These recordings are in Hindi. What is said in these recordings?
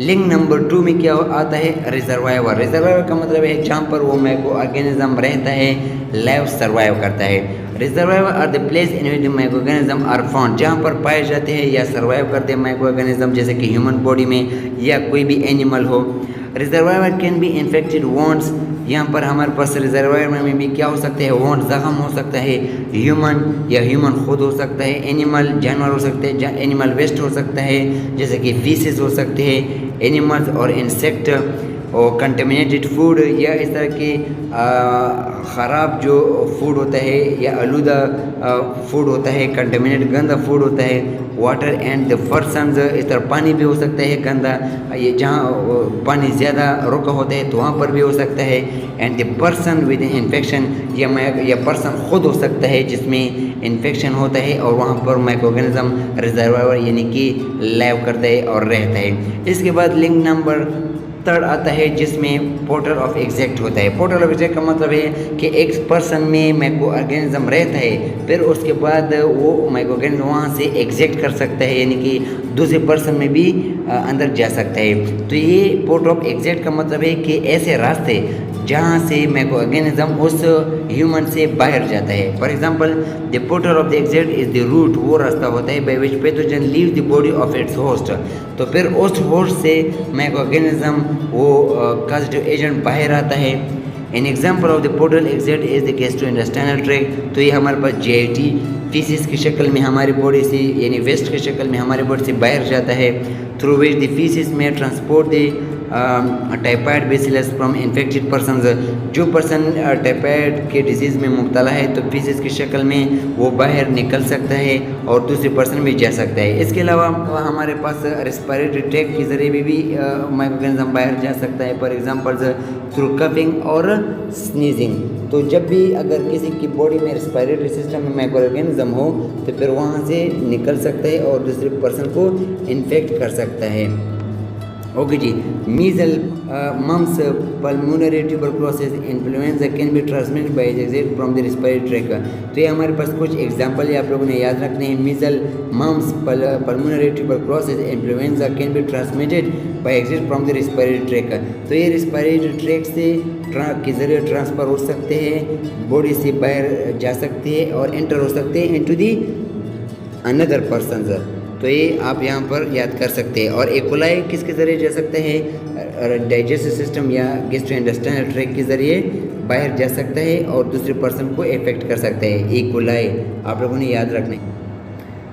लिंक नंबर 2 में क्या आता है, रिजर्वायर। रिजर्वायर का मतलब है जहाँ पर वो माइक्रो ऑर्गेनिज्म रहता है, लाइव सर्वाइव करता है। Reservoir are the place in which micro organism are found, जहाँ पर पाए जाते हैं या सर्वाइव करते हैं माइक्रो ऑर्गेनिज्म, जैसे कि ह्यूमन बॉडी में या कोई भी एनिमल हो। Reservoir can be infected wants, यहाँ पर हमारे पास रिजर्वायर में भी क्या हो सकते हैं, वॉन्ट जख्म हो सकता है, ह्यूमन या ह्यूमन खुद हो सकता है, एनिमल जानवर हो सकते हैं, एनिमल वेस्ट हो सकता है जैसे कि फीसेस हो सकते हैं, एनिमल्स और इंसेक्ट, और कंटेमिनेटेड फूड या इस तरह के ख़राब जो फूड होता है या आलूदा फूड होता है, कंटेमिनेट गंदा फूड होता है। वाटर एंड द पर्सन्स, इस तरह पानी भी हो सकता है गंदा, ये जहाँ पानी ज़्यादा रुका होता है तो वहाँ पर भी हो सकता है। And the person with infection, या पर्सन खुद हो सकता है जिसमें इन्फेक्शन होता है और वहाँ पर माइक्रो ऑर्गेनिज्म रिजर्वायर यानी कि लाइव करता है और रहता है। इसके बाद लिंक नंबर 3 आता है जिसमें पोर्टल ऑफ एग्जैक्ट होता है। पोर्टल ऑफ एग्जैक्ट का मतलब है कि एक पर्सन में माइक्रो ऑर्गेनिज्म रहता है, फिर उसके बाद वो माइक्रो ऑर्गेनिज्म वहाँ से एग्जैक्ट कर सकता है, यानी कि दूसरे पर्सन में भी अंदर जा सकता है। तो ये पोर्टल ऑफ एग्जैक्ट का मतलब है कि ऐसे रास्ते जहाँ से माइक्रो ऑर्गेनिज्म उस ह्यूमन से बाहर जाता है। For example the portal of the exit is the route, वो रास्ता होता है by which pathogen leave the body of its host. तो फिर उस होस्ट से माइक्रो ऑर्गेनिज्म वो कॉजेटिव एजेंट बाहर आता है। An example of the portal exit is the gastrointestinal tract. तो ये हमारे पास जीआईटी फीसिस की शक्ल में हमारी बॉडी से यानी वेस्ट की शक्ल में हमारी बॉडी से बाहर जाता है, थ्रू विच द फीसिस में transport the typhoid bacillus from infected persons. जो पर्सन टाइफाइड के डिजीज़ में मुब्तला है तो फीसिस की शक्ल में वो बाहर निकल सकता है और दूसरे पर्सन में जा सकता है। इसके अलावा हमारे पास रेस्पिरेटरी ट्रैक्ट के ज़रिए भी माइक्रो ऑर्गेनिज्म बाहर जा सकता है, फॉर एग्जांपल थ्रू कफिंग और स्नीजिंग। तो जब भी अगर किसी की बॉडी में रेस्पिरेटरी सिस्टम में माइक्रो ऑर्गेनिज्म हो तो फिर वहाँ से निकल सकता है और दूसरे पर्सन को इन्फेक्ट कर सकता है। ओके जी, measles, mumps, pulmonary tuberculosis, influenza can be transmitted by exit from the respiratory tract. तो ये हमारे पास कुछ एग्जांपल है, आप लोगों ने याद रखने हैं। Measles, mumps, pulmonary tuberculosis, influenza can be transmitted by exit from the respiratory tract. तो ये रेस्पिरेटरी ट्रैक्ट से के ज़रिए ट्रांसफ़र हो सकते हैं, बॉडी से बाहर जा सकते हैं और एंटर हो सकते हैं इनटू दी अनदर पर्सन। तो ये आप यहाँ पर याद कर सकते हैं। और एकोलाई किसके ज़रिए जा सकते हैं, डाइजेस्टिव सिस्टम या गैस्ट्रोइंटेस्टाइनल ट्रैक्ट के ज़रिए बाहर जा सकता है और दूसरे पर्सन को इफेक्ट कर सकता है। एकोलाई आप लोगों ने याद रखना है।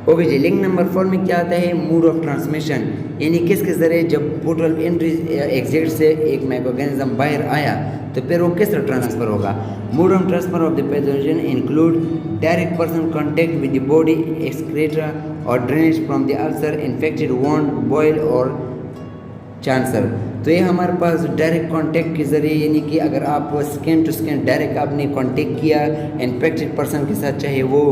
ओके जी, लिंक नंबर 4 में क्या आता है, मोड ऑफ ट्रांसमिशन, यानी किसके ज़रिए जब पोर्टल एंट्री एग्जिट से एक माइक्रो ऑर्गेनिज्म बाहर आया तो फिर वो किस तरह ट्रांसफ़र होगा। Mode of transfer of the pathogen include direct person contact with the body, excreta और drainage from the ulcer, infected wound, boil और चांसर। तो ये हमारे पास डायरेक्ट कांटेक्ट के ज़रिए, यानी कि अगर आप स्किन टू स्किन डायरेक्ट आपने कांटेक्ट किया इन्फेक्टेड पर्सन के साथ, चाहे वो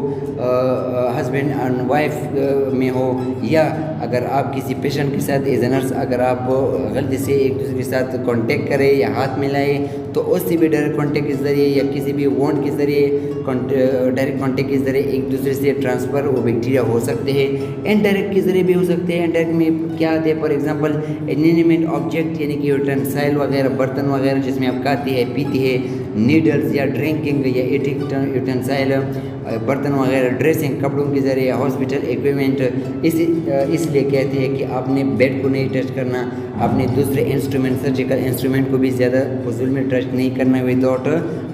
हस्बैंड एंड वाइफ में हो या अगर आप किसी पेशेंट के साथ एज ए नर्स अगर आप गलती से एक दूसरे के साथ कांटेक्ट करें या हाथ मिलाएं तो उससे भी डायरेक्ट कांटेक्ट के ज़रिए या किसी भी वोंड के ज़रिए डायरेक्ट कांटेक्ट के ज़रिए एक दूसरे से ट्रांसफ़र वो बैक्टीरिया हो सकते हैं। इनडायरेक्ट के ज़रिए भी हो सकते हैं। इनडायरेक्ट में क्या आते हैं, फॉर एग्जांपल इनएनिमेट ऑब्जेक्ट यानी कि यूटेंसाइल वगैरह, बर्तन वगैरह जिसमें आप खाती है पीती है, नीडल्स या ड्रिंकिंग या ईटिंग यूटेंसाइल, बर्तन वगैरह, ड्रेसिंग कपड़ों के ज़रिए, हॉस्पिटल इक्विपमेंट। इसलिए कहते हैं कि आपने बेड को नहीं टच करना, आपने दूसरे इंस्ट्रूमेंट सर्जिकल इंस्ट्रूमेंट को भी ज़्यादा फजूल में टच नहीं करना विदाउट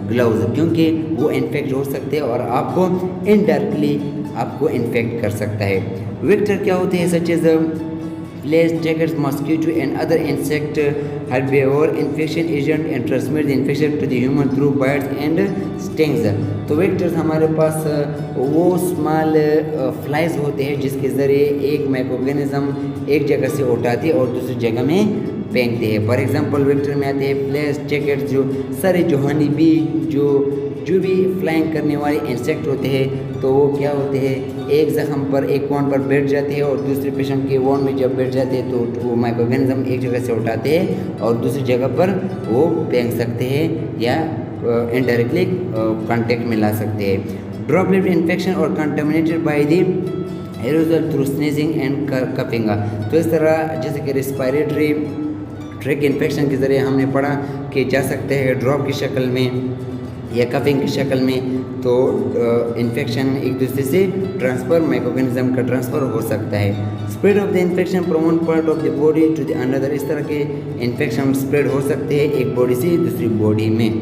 ग्लव्स, क्योंकि वो इन्फेक्ट हो सकते हैं और आपको इनडायरेक्टली आपको इन्फेक्ट कर सकता है। वेक्टर क्या होते हैं, such as flies, tigers, mosquito and other insect herbivore infection agent and transmit the infection to the human through bites and stings। तो वेक्टर्स हमारे पास वो स्मॉल फ्लाइज होते हैं जिसके ज़रिए एक माइक्रो ऑर्गेनिज्म एक जगह से उठाती है और दूसरी जगह में फेंकते हैं। फॉर एग्जांपल वेक्टर में आते हैं फ्लैश, टिगर्स, जो सारे जो हनी बी जो भी फ्लाइंग करने वाले इंसेक्ट होते हैं तो वो क्या होते हैं, एक ज़ख्म पर एक वॉन पर बैठ जाते हैं और दूसरे पेशेंट के वॉन में जब बैठ जाते हैं तो वो माइक्रो ऑर्गेनिज्म एक जगह से उठाते हैं और दूसरी जगह पर वो फेंक सकते हैं या इनडायरेक्टली कांटेक्ट में ला सकते हैं। ड्रॉपलेट इन्फेक्शन और contaminated by the aerogel through sneezing and coughing. तो इस तरह जैसे कि रिस्पायरेटरी ट्रैक इन्फेक्शन के ज़रिए हमने पढ़ा कि जा सकते हैं ड्रॉप की शक्ल में या कफिंग की शक्ल में, तो इन्फेक्शन एक दूसरे से ट्रांसफ़र माइक्रोऑर्गेनिज्म का ट्रांसफ़र हो सकता है। Spread of the infection from one part of the body to the another, इस तरह के इन्फेक्शन स्प्रेड हो सकते हैं एक बॉडी से दूसरी बॉडी में।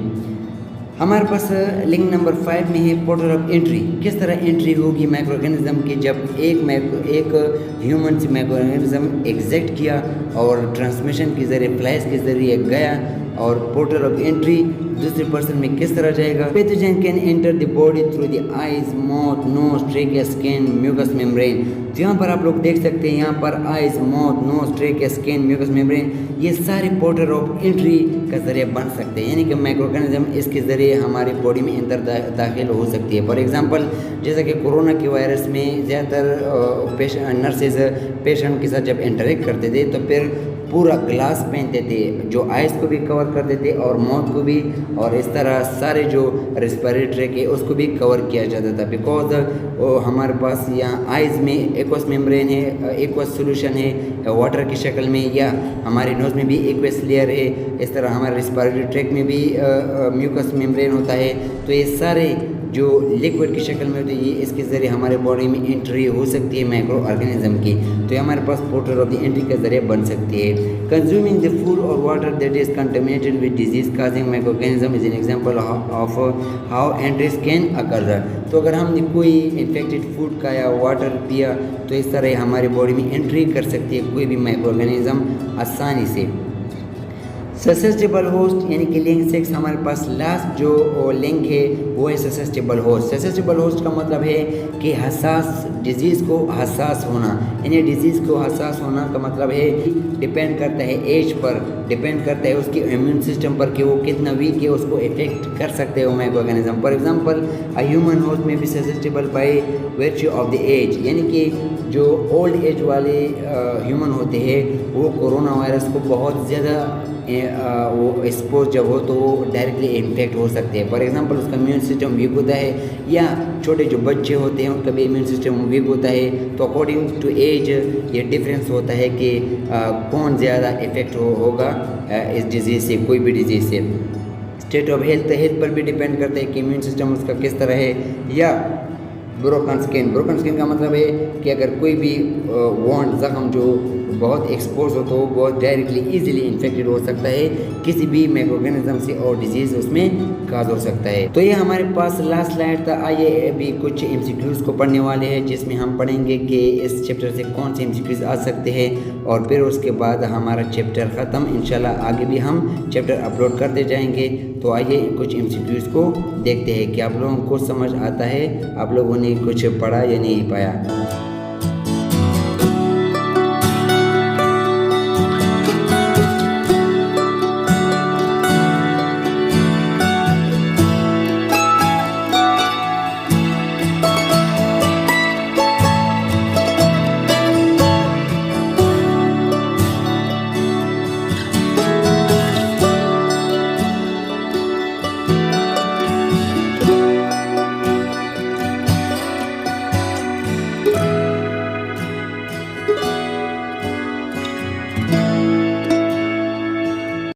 हमारे पास लिंक नंबर 5 में है पोर्टल ऑफ एंट्री। किस तरह एंट्री होगी माइक्रो ऑर्गेनिज्म की, जब एक ह्यूमन से माइक्रो ऑर्गेनिज्म एग्जिट किया और ट्रांसमिशन के ज़रिए फ्लाइज के ज़रिए गया, और पोर्टल ऑफ एंट्री दूसरे पर्सन में किस तरह जाएगा। Pathogen can enter the body through the eyes, mouth, nose, trachea, skin, mucus membrane. तो यहाँ पर आप लोग देख सकते हैं, यहाँ पर eyes, mouth, nose, trachea, skin, mucus membrane, ये सारे पोर्टल ऑफ एंट्री का ज़रिए बन सकते हैं, यानी कि माइक्रो ऑर्गेनिज्म इसके ज़रिए हमारी बॉडी में अंदर दाखिल हो सकती है। फॉर एग्जांपल जैसा कि कोरोना के वायरस में ज़्यादातर नर्सेज पेशेंट के साथ जब इंटरेक्ट करते थे तो फिर पूरा ग्लास पहनते थे जो आइज़ को भी कवर कर देते और माउथ को भी, और इस तरह सारे जो रेस्पिरेटरी के उसको भी कवर किया जाता था, बिकॉज हमारे पास यहाँ आइज़ में एक्वस मेम्ब्रेन है, एक्वस सोल्यूशन है वाटर की शक्ल में, या हमारे नोज़ में भी एक्वस लेयर है, इस तरह हमारे रेस्पिरेटरी ट्रैक में भी म्यूकस मेम्ब्रेन होता है। तो ये सारे जो लिक्विड की शक्ल में होती है, ये इसके ज़रिए हमारे बॉडी में एंट्री हो सकती है माइक्रो ऑर्गेनिज्म की, तो ये हमारे पास पोर्टल ऑफ द एंट्री के ज़रिए बन सकती है। कंज्यूमिंग द फूड और water that is contaminated with disease causing micro organism is an example of how entries can occur. तो अगर हमने कोई इन्फेक्टेड फूड का या वाटर पिया तो इस तरह हमारे बॉडी में एंट्री कर सकती है कोई भी माइक्रो ऑर्गेनिज्म आसानी से। ससेप्टेबल होस्ट यानी कि लिंक 6, हमारे पास लास्ट जो लिंक है वो है ससेप्टेबल होस्ट। ससेप्टेबल होस्ट का मतलब है कि हसास, डिजीज़ को हसास होना, यानी डिजीज़ को हसास होना का मतलब है डिपेंड करता है एज पर, डिपेंड करता है उसके इम्यून सिस्टम पर कि वो कितना वीक है, उसको इफेक्ट कर सकते हो micro organism. For example a human host में भी susceptible by virtue of the age, यानी कि जो ओल्ड एज वाले ह्यूमन होते हैं वो कोरोना वायरस को बहुत ज़्यादा वो एक्सपोज जब हो तो वो डायरेक्टली इन्फेक्ट हो सकते हैं। फॉर एग्जांपल उसका इम्यून सिस्टम वीक होता है, या छोटे जो बच्चे होते हैं उनका भी इम्यून सिस्टम वीक होता है, तो अकॉर्डिंग टू एज ये डिफरेंस होता है कि कौन ज़्यादा इफेक्ट होगा इस डिजीज़ से, कोई भी डिजीज़ से। स्टेट ऑफ हेल्थ पर भी डिपेंड करता है कि इम्यून सिस्टम उसका किस तरह है। या ब्रोकन स्किन का मतलब है कि अगर कोई भी वॉन्ड ज़ख्म जो बहुत एक्सपोज हो तो वो बहुत डायरेक्टली इजीली इन्फेक्टेड हो सकता है किसी भी माइक्रो ऑर्गेनिज्म से और डिजीज़ उसमें काज हो सकता है। तो ये हमारे पास लास्ट स्लाइड था। आइए अभी कुछ एमसीक्यूज़ को पढ़ने वाले हैं जिसमें हम पढ़ेंगे कि इस चैप्टर से कौन से एमसीक्यूज़ आ सकते हैं, और फिर उसके बाद हमारा चैप्टर ख़त्म। इंशाल्लाह आगे भी हम चैप्टर अपलोड करते जाएंगे। तो आइए कुछ एमसीक्यूज़ को देखते हैं कि आप लोगों को समझ आता है, आप लोगों ने कुछ पढ़ा या नहीं पाया।